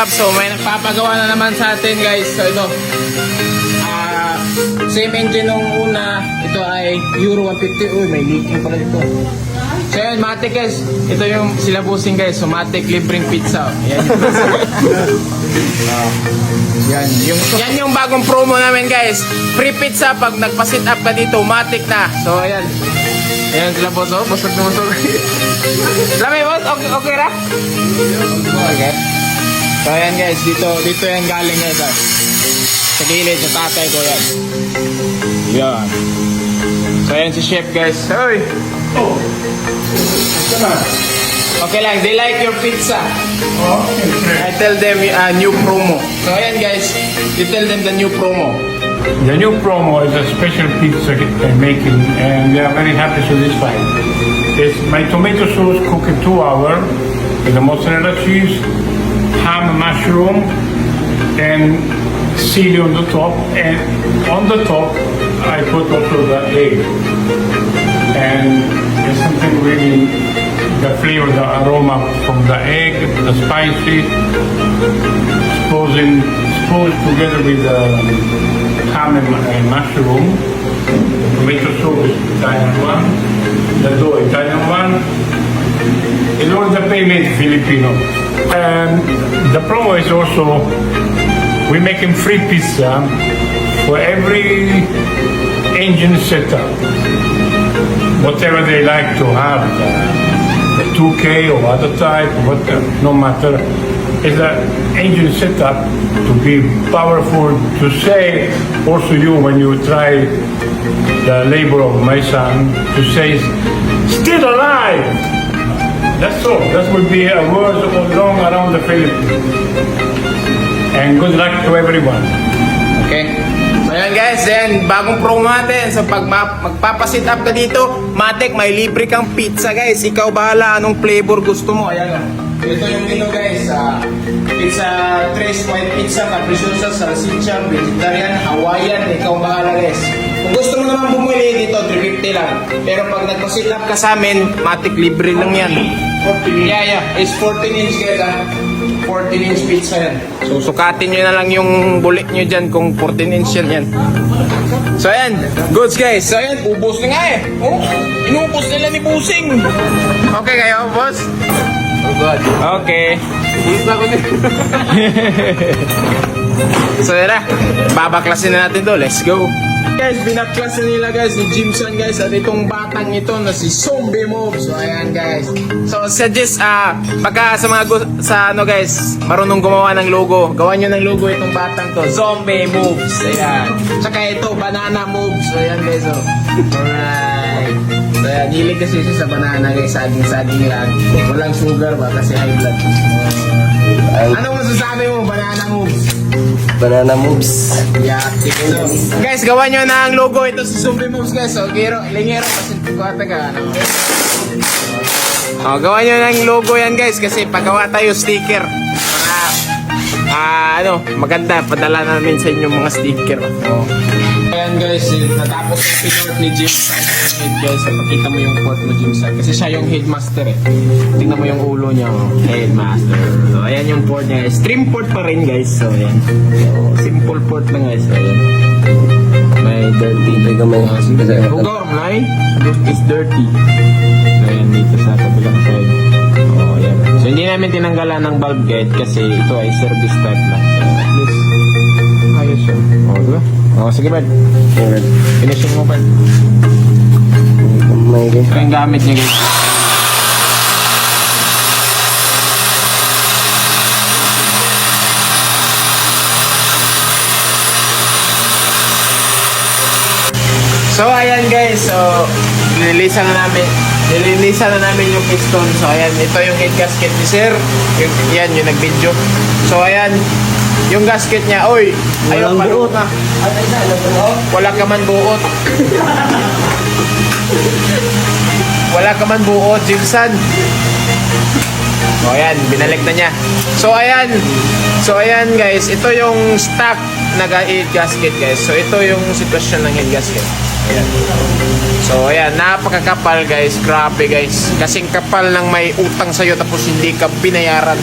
up. So may nagpapagawa na naman sa atin guys. So ito, same engine nung una. Ito ay Euro 150. Uy, may leaking pala dito. So yun, Matic guys. Ito yung sila busing guys. So Matic libreng pizza. Yan. Yan yung bagong promo namin guys. Free pizza pag nagpa-sit up ka dito. Matic na. So ayan. Ayan sila boss. Oh, busog na busog. Lamay boss, okay ra? Okay. So ayan guys, dito yan galing guys. Sa gilid, sa tatay ko yan. Yan. So ayan si chef guys. Hoy! Oh! Okay lang, they like your pizza. Oh, I tell them new promo. So ayan guys, you tell them the new promo. the new promo is a special pizza making, and we are very happy to this time. It's my tomato sauce cooked in 2 hours with the mozzarella cheese, ham, mushroom, and chili on the top. And on the top, I put also the egg. And there's something really, the flavor, the aroma from the egg, the spicy, exposed together with the ham and mushroom. Tomato sauce is Italian one, the dough Italian one, and all the payment Filipino. And the promo is also, we're making free pizza for every engine setup. Whatever they like to have, the 2K or other type, no matter. Is the engine setup to be powerful, to say also you when you try the labor of my son, to say still alive. That's all. That will be a word long around the Philippines. And good luck to everyone. Okay? So ayan guys, then bagong promo natin. So pag magpapasit up ka dito, Matic, may libre kang pizza guys. Ikaw bahala anong flavor gusto mo. Ayan o. Ito yung menu guys. Pizza, tres white pizza, capricciosa, salsicha, vegetarian, Hawaiian. Ikaw bahala guys. Kung gusto mo naman bumili dito, 350 lang. Pero pag nagpasit up ka sa amin, Matic, libre lang yan. 14 inch. Yeah. It's 14 inch guys 14 inch pizza yan. So sukatin nyo na lang yung bulik nyo dyan kung 14 inch yan. So ayan, goods guys. So ayan, ubos na nga eh. Oh, inubos nila ni Busing. Okay kayo, boss? Okay. So yun na, babaklasin na natin to. Let's go. Guys, binaklasin nila guys ni Jimson guys at itong batang ito na si Zombie Mob. So ayan guys. So suggest pagka sa mga sa ano guys, marunong gumawa ng logo, gawan nyo ng logo itong batang to, Zombie Moves. Ayan. Tsaka ito, Banana Moves. So ayan guys. Oh. Alright. So ayan, hilig kasi siya sa banana guys, saging lang. Walang sugar ba kasi high blood. Ano masasabi mo, Banana Moves? Banana moves. Yeah, so, guys, gawa nyo na ang logo. Ito si Zombie Moves guys. So, lingero kasi pagkata ka. Gawa nyo na ang logo yan guys. Kasi paggawa tayo sticker. Maganda. Padala namin sa inyo mga sticker. Ayan guys, natapos yung pinort ni Jim sa head guys. So, pakita mo yung port mo Jim sa. Kasi siya yung headmaster eh. Tingnan mo yung ulo niya. Headmaster. So, ayan yung port niya guys. Trim port pa rin guys. So, ayan. So, simple port lang guys. So, ayan. May dirty. Hugaw, may? It's dirty. So, ayan dito sa kabilang side. Oh, ayan. So, hindi namin tinanggalan ng bulb guide kasi ito ay service type lang. So, at least, ayos yun. Oh, diba? Oh, sige Brad. Finishing mo Brad. Ito yung gamit niya guys. So ayan guys, so nililisan na namin yung piston. So ayan, ito yung head gasket ni sir. Yan yung nag-video. So ayan, yung gasket niya, oy, ayaw paluot na. Wala ka man buot. Wala ka man buot, Jimson. So ayan, binalik na niya. So ayan guys, ito yung stock nag-head gasket guys. So ito yung sitwasyon ng head gasket. Ayan. So ayan, napakakapal guys. Grabe guys. Kasing kapal ng may utang sa'yo tapos hindi ka binayaran.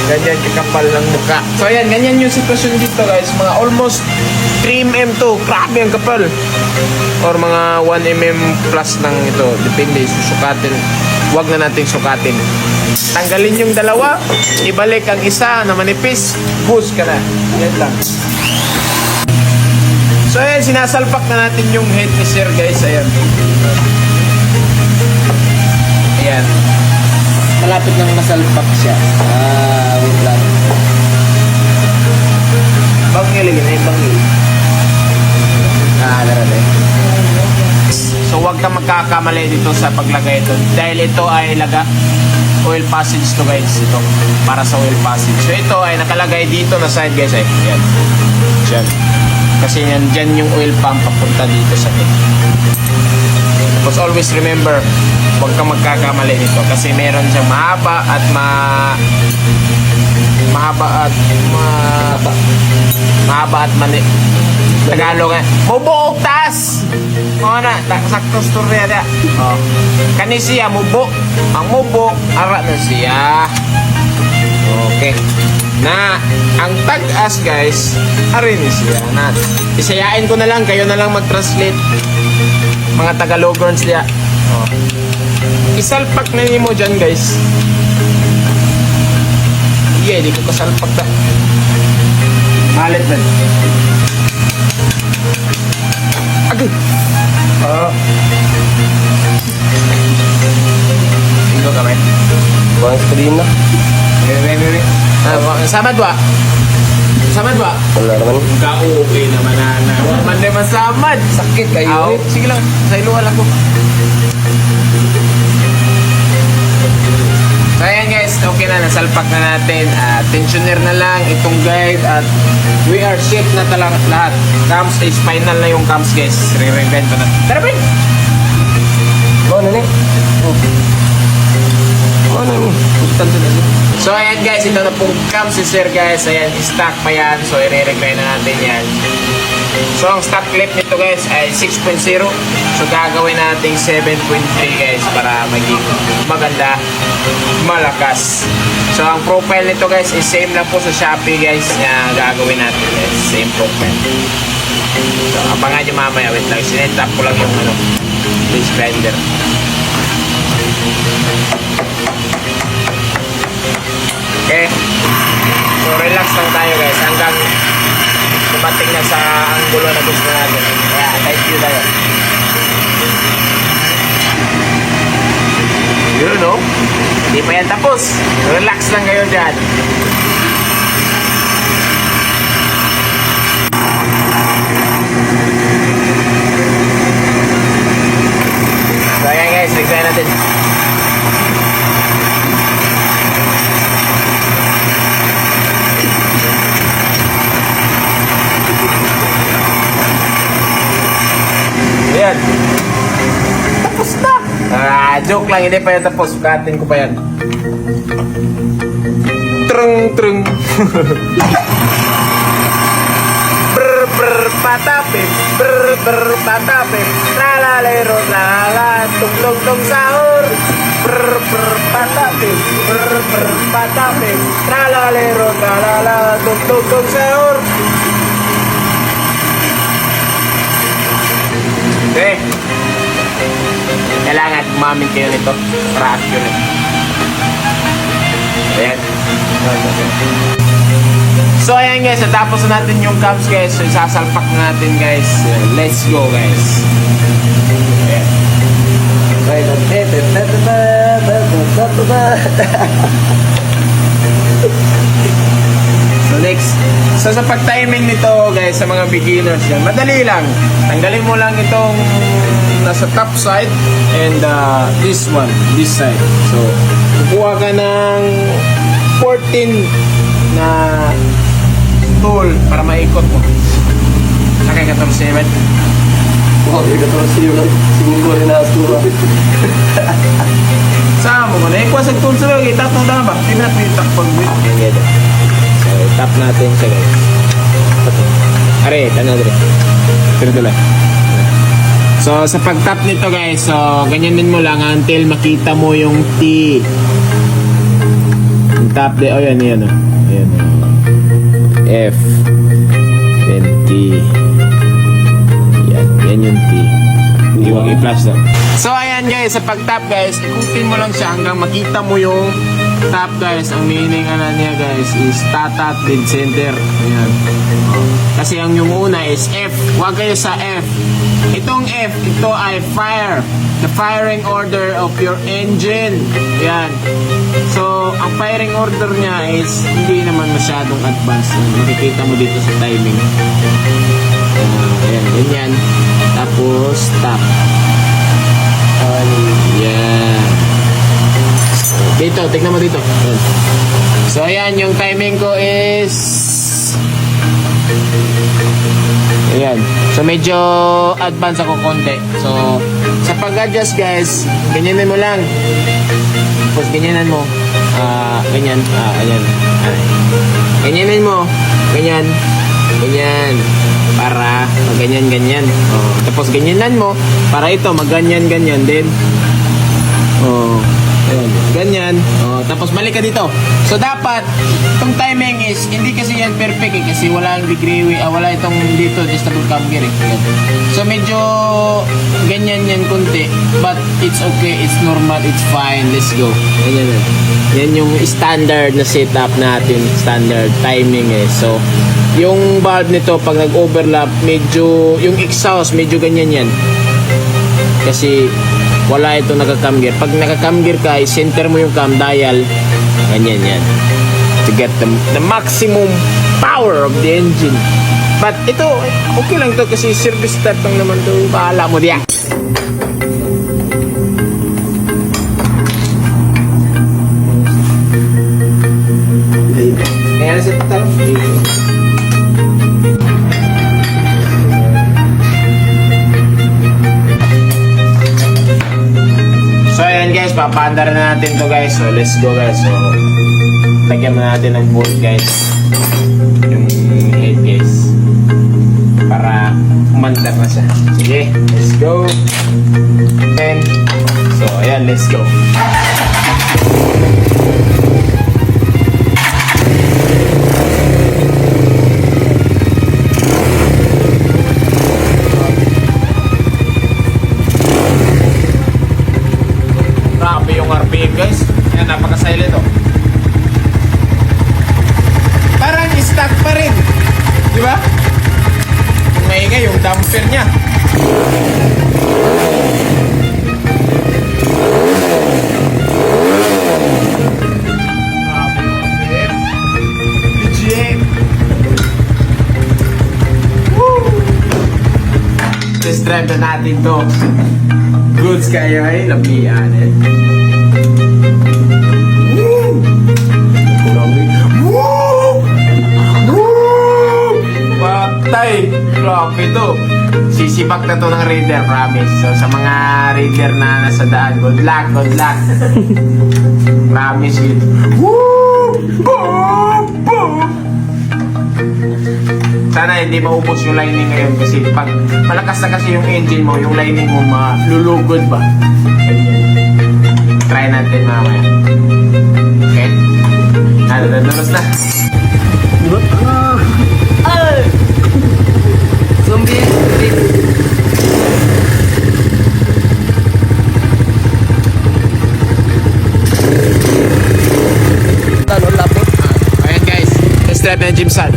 Ganyan kakapal ng mukha. So ayan, ganyan yung sitwasyon dito guys. Mga almost 3mm to. Grabe ang kapal. Or mga 1mm plus ng ito. Depende, susukatin. Huwag na nating sukatin. Tanggalin yung dalawa. Ibalik ang isa na manipis. Boost ka na. Yan lang. So ayan, sinasalpak na natin yung head ni Sir guys. Ayan. Ayan. Malapit nang masalpak siya. Wait lang. Bangil lagi na bangil. Narada. So huwag ka magkakamali dito sa paglagay ito. Dahil ito ay oil passage to guys. Ito. Para sa oil passage. So ito ay nakalagay dito na side guys. Ayan. Diyan. Kasi dyan yung oil pump papunta dito sa head. Tapos always remember, huwag kang magkakamali nito kasi meron siyang mahaba at mani. Tagalog nga. Mubo tas. O na, sakto story na. Oh. Kani siya mubo. Ang mubo ara na siya. Okay. Na ang tag-as guys, arin siya na. Isayain ko na lang, kayo na lang mag-translate. Mga Tagalogers diya. Oh. Isalpak na nimo dyan guys. Yeah, di ko kasalpak na. Malit man. Agay. Ito kami. Buang screen na. Wait. Samad ba? Wala naman. Ka-okay naman na. Mande masamad. Sakit kayo. Sige lang. Sa iluwal ako. So ayan guys, okay na. Nasalpak na natin. Tensioner na lang itong guide at we are safe na lahat. Cams is final na yung cams guys. Re-revent na. Tara Ben! Ano ni? Ano ni? So ayan guys, ito na pong cams si Sir guys. Ayan, stock pa yan. So i-re-regray na natin yan. So ang stock clip nito guys ay 6.0. So gagawin natin 7.3 guys para maging maganda, malakas. So ang profile nito guys is same lang po sa Shopee guys na gagawin natin guys. Same profile. So abangan nyo mamaya. Wait lang, sinetap ko lang yung base grinder. Okay. So relax lang tayo guys hanggang dumating na sa anggulo na gusto natin. Kaya thank you tayo. Yun no? Hindi pa yan tapos. Relax lang kayo dyan. So ayan guys, regay natin. Ayan. Tapos na. Joke lang. Hindi pa yan tapos. Sukatin ko pa yan. Trung. Brr patapin. Brr patapin. Tralalero tralala. Tung sahur. Brr patapin. Brr patapin. Tralalero tralala. Tung sahur. Okay. Kailangan kumamin kayo nito para accurate. Ayan. So ayan guys, natapos na natin yung cams guys. So isasalpak na natin guys. Let's go guys. Ayan. So next, so sa pag-timing nito guys sa mga beginners yan, madali lang. Tanggalin mo lang itong nasa top side and this side. So kukuha ka ng 14 na tool para maikot mo. Sakay ka 14 naman. Oh, ikaw to siguro rin na astura. Sama mo na ikuha sa tool sa lagi. Tatong dama ba? Tinapitak pag-wit. So, tap natin siya guys. Are, tanong dire. Pero dala. So, sa pag-tap nito guys, so, ganyanin mo lang until makita mo yung T. Yung tap de, oh yan, yan, oh. Ayan, oh. F. Then T. Yan yung T. Iwag i-flash daw. So, ayan guys, sa pag-tap guys, ikutin mo lang siya hanggang makita mo yung tap guys. Ang meaning niya guys is tatat dead center. Ayan. Kasi ang yung una is F. Huwag kayo sa F. Itong F, ito ay fire. The firing order of your engine. Ayan. So, ang firing order niya is hindi naman masyadong advanced. Makikita mo dito sa timing. Ayan, ganyan. Tapos, tap. Ayan. Dito, tignan mo dito. Ayan. So, ayan, yung timing ko is... Ayan. So, medyo advance ako konti. So, sa pag-adjust, guys, ganyanin mo lang. Tapos, ganyanan mo. Ganyan. Ayan. Ganyanin mo. Ganyan. Ganyan. Para mag-ganyan-ganyan. Oh. Tapos, ganyanan mo. Para ito, mag-ganyan-ganyan din. Oh. Ayan. Ganyan. Oh, tapos balik ka dito. So dapat itong timing is hindi kasi yan perfect eh, kasi wala yung degree, wala itong dito adjustable cam gear eh. So medyo ganyan yan kunti, but it's okay, it's normal, it's fine. Let's go. Ganyan yan. Yan yung standard na setup natin, standard timing eh. So yung valve nito pag nag-overlap, medyo yung exhaust medyo ganyan yan. Kasi wala ito naka-cam gear. Pag naka-cam gear ka, center mo yung cam dial. Ganyan yan. To get the maximum power of the engine. But ito, okay lang to kasi service start lang naman to. Bahala mo diyan. Kaya na siya tatal. So ayan guys, papaandar na natin to guys. So let's go guys. So lagyan na natin ng bolt guys. Yung head guys. Para umandar na siya. Sige, let's go. And so ayan, let's go. Grabe yung RPM guys. Ayan, napaka-silent oh. Parang stuck pa rin. Di ba? Yung maingay, yung damper niya. Grabe yung RPM. Legit. Woo! Test drive na natin to. Goods kayo ay lapian eh. Patay! Grabe to. Sisibak na to ng Raider, promise. So sa mga Raider na nasa daan, good luck, good luck. Promise yun. Sana hindi maubos yung lining ngayon kasi pag malakas na kasi yung engine mo, yung lining mo malulugod ba? Try natin mamaya. Okay? Nadulas na. Zombie. Tanong lapot. Ayan guys, let's drive na Jimson.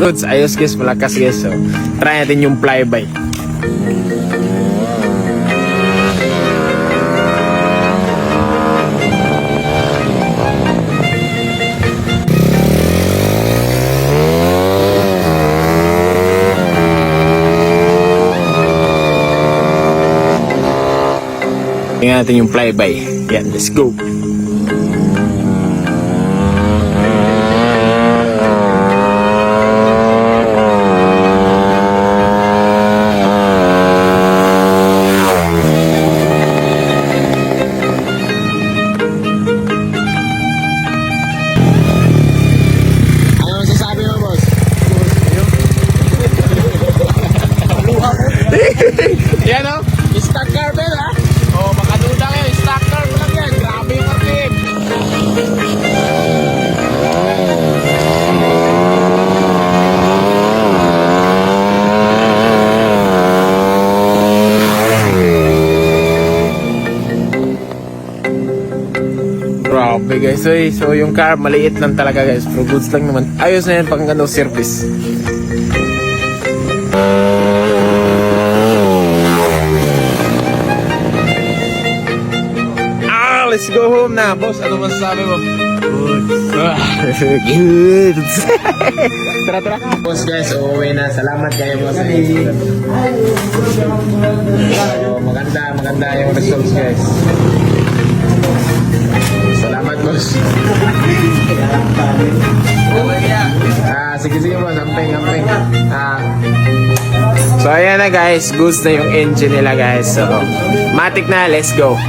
Goods, ayos guys, malakas guys. So, try natin yung flyby. Tingnan natin yung flyby. Yan, let's go. Yan o, stock car ba ha? O, makaduda kayo, stock car mo lang yan. Grabe yung RPM. Grabe guys, so yung car maliit lang talaga guys, pero goods lang naman. Ayos na yan pang ano, service. Let's go home na. Boss, ano masasabi mo? Good. Tara, tara. Boss guys, uuwi na. Salamat kayo boss. So, maganda yung results guys. Salamat boss. Sige boss, amping. So ayan na guys, goods na yung engine nila guys. So, matic na, let's go.